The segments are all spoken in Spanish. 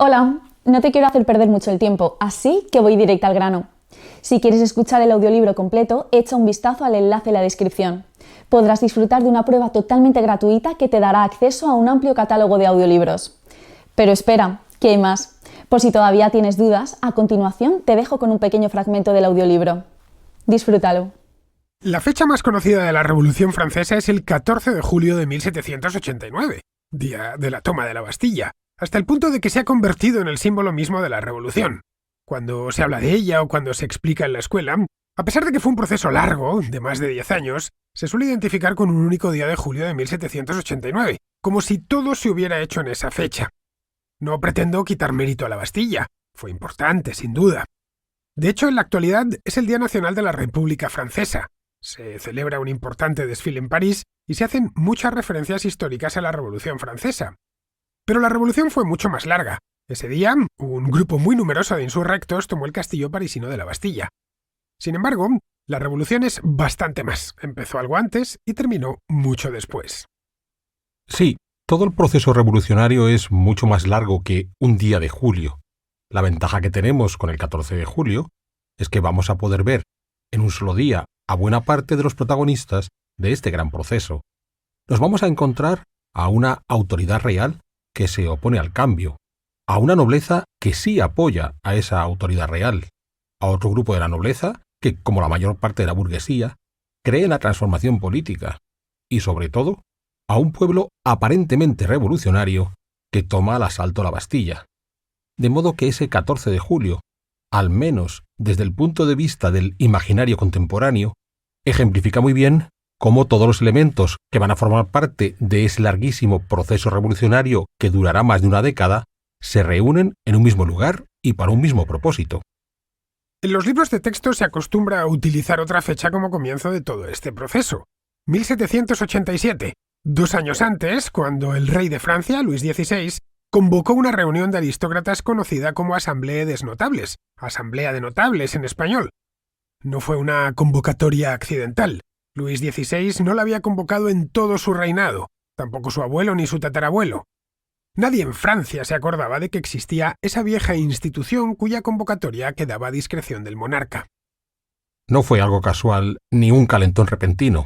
Hola, no te quiero hacer perder mucho el tiempo, así que voy directa al grano. Si quieres escuchar el audiolibro completo, echa un vistazo al enlace en la descripción. Podrás disfrutar de una prueba totalmente gratuita que te dará acceso a un amplio catálogo de audiolibros. Pero espera, que hay más. Por si todavía tienes dudas, a continuación te dejo con un pequeño fragmento del audiolibro. Disfrútalo. La fecha más conocida de la Revolución Francesa es el 14 de julio de 1789, día de la toma de la Bastilla, hasta el punto de que se ha convertido en el símbolo mismo de la Revolución. Cuando se habla de ella o cuando se explica en la escuela, a pesar de que fue un proceso largo, de más de 10 años, se suele identificar con un único día de julio de 1789, como si todo se hubiera hecho en esa fecha. No pretendo quitar mérito a la Bastilla, fue importante, sin duda. De hecho, en la actualidad es el Día Nacional de la República Francesa. Se celebra un importante desfile en París y se hacen muchas referencias históricas a la Revolución Francesa. Pero la revolución fue mucho más larga. Ese día, un grupo muy numeroso de insurrectos tomó el castillo parisino de la Bastilla. Sin embargo, la revolución es bastante más. Empezó algo antes y terminó mucho después. Sí, todo el proceso revolucionario es mucho más largo que un día de julio. La ventaja que tenemos con el 14 de julio es que vamos a poder ver en un solo día a buena parte de los protagonistas de este gran proceso. Nos vamos a encontrar a una autoridad real que se opone al cambio, a una nobleza que sí apoya a esa autoridad real, a otro grupo de la nobleza que, como la mayor parte de la burguesía, cree en la transformación política, y sobre todo, a un pueblo aparentemente revolucionario que toma al asalto la Bastilla. De modo que ese 14 de julio, al menos desde el punto de vista del imaginario contemporáneo, ejemplifica muy bien cómo todos los elementos que van a formar parte de ese larguísimo proceso revolucionario que durará más de una década se reúnen en un mismo lugar y para un mismo propósito. En los libros de texto se acostumbra a utilizar otra fecha como comienzo de todo este proceso. 1787, 2 años antes, cuando el rey de Francia, Luis XVI, convocó una reunión de aristócratas conocida como Asamblea des Notables, Asamblea de Notables en español. No fue una convocatoria accidental. Luis XVI no la había convocado en todo su reinado, tampoco su abuelo ni su tatarabuelo. Nadie en Francia se acordaba de que existía esa vieja institución cuya convocatoria quedaba a discreción del monarca. No fue algo casual ni un calentón repentino.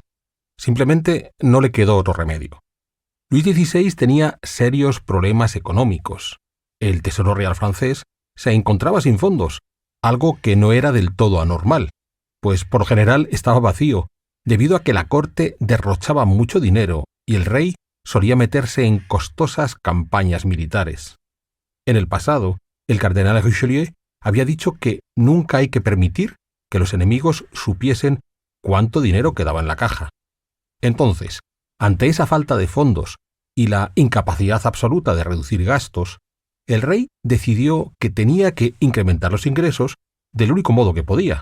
Simplemente no le quedó otro remedio. Luis XVI tenía serios problemas económicos. El Tesoro Real francés se encontraba sin fondos, algo que no era del todo anormal, pues por lo general estaba vacío, debido a que la corte derrochaba mucho dinero y el rey solía meterse en costosas campañas militares. En el pasado, el cardenal Richelieu había dicho que nunca hay que permitir que los enemigos supiesen cuánto dinero quedaba en la caja. Entonces, ante esa falta de fondos y la incapacidad absoluta de reducir gastos, el rey decidió que tenía que incrementar los ingresos del único modo que podía,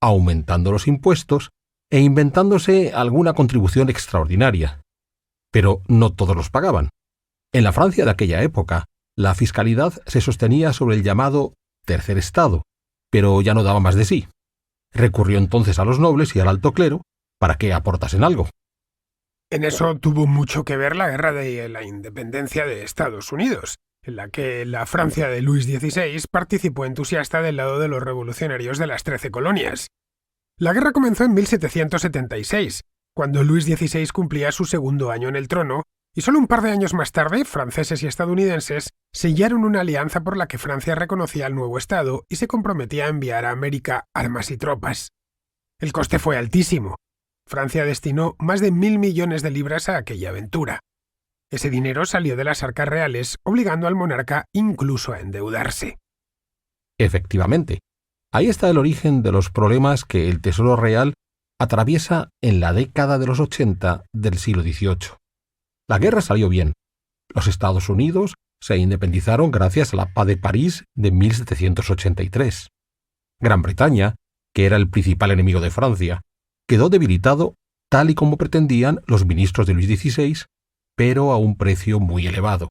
aumentando los impuestos e inventándose alguna contribución extraordinaria. Pero no todos los pagaban. En la Francia de aquella época, la fiscalidad se sostenía sobre el llamado tercer estado, pero ya no daba más de sí. Recurrió entonces a los nobles y al alto clero para que aportasen algo. En eso tuvo mucho que ver la Guerra de la Independencia de Estados Unidos, en la que la Francia de Luis XVI participó entusiasta del lado de los revolucionarios de las 13 colonias. La guerra comenzó en 1776, cuando Luis XVI cumplía su segundo año en el trono, y solo un par de años más tarde, franceses y estadounidenses sellaron una alianza por la que Francia reconocía al nuevo Estado y se comprometía a enviar a América armas y tropas. El coste fue altísimo. Francia destinó más de 1.000 millones de libras a aquella aventura. Ese dinero salió de las arcas reales, obligando al monarca incluso a endeudarse. Efectivamente, ahí está el origen de los problemas que el Tesoro Real atraviesa en la década de los 80 del siglo XVIII. La guerra salió bien. Los Estados Unidos se independizaron gracias a la Paz de París de 1783. Gran Bretaña, que era el principal enemigo de Francia, quedó debilitado tal y como pretendían los ministros de Luis XVI, pero a un precio muy elevado.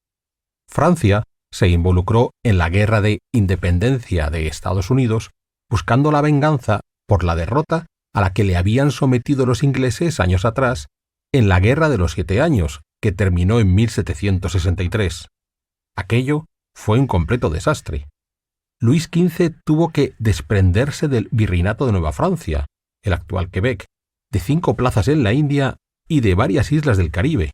Francia se involucró en la guerra de independencia de Estados Unidos, buscando la venganza por la derrota a la que le habían sometido los ingleses años atrás en la Guerra de los 7 Años, que terminó en 1763. Aquello fue un completo desastre. Luis XV tuvo que desprenderse del Virreinato de Nueva Francia, el actual Quebec, de 5 plazas en la India y de varias islas del Caribe.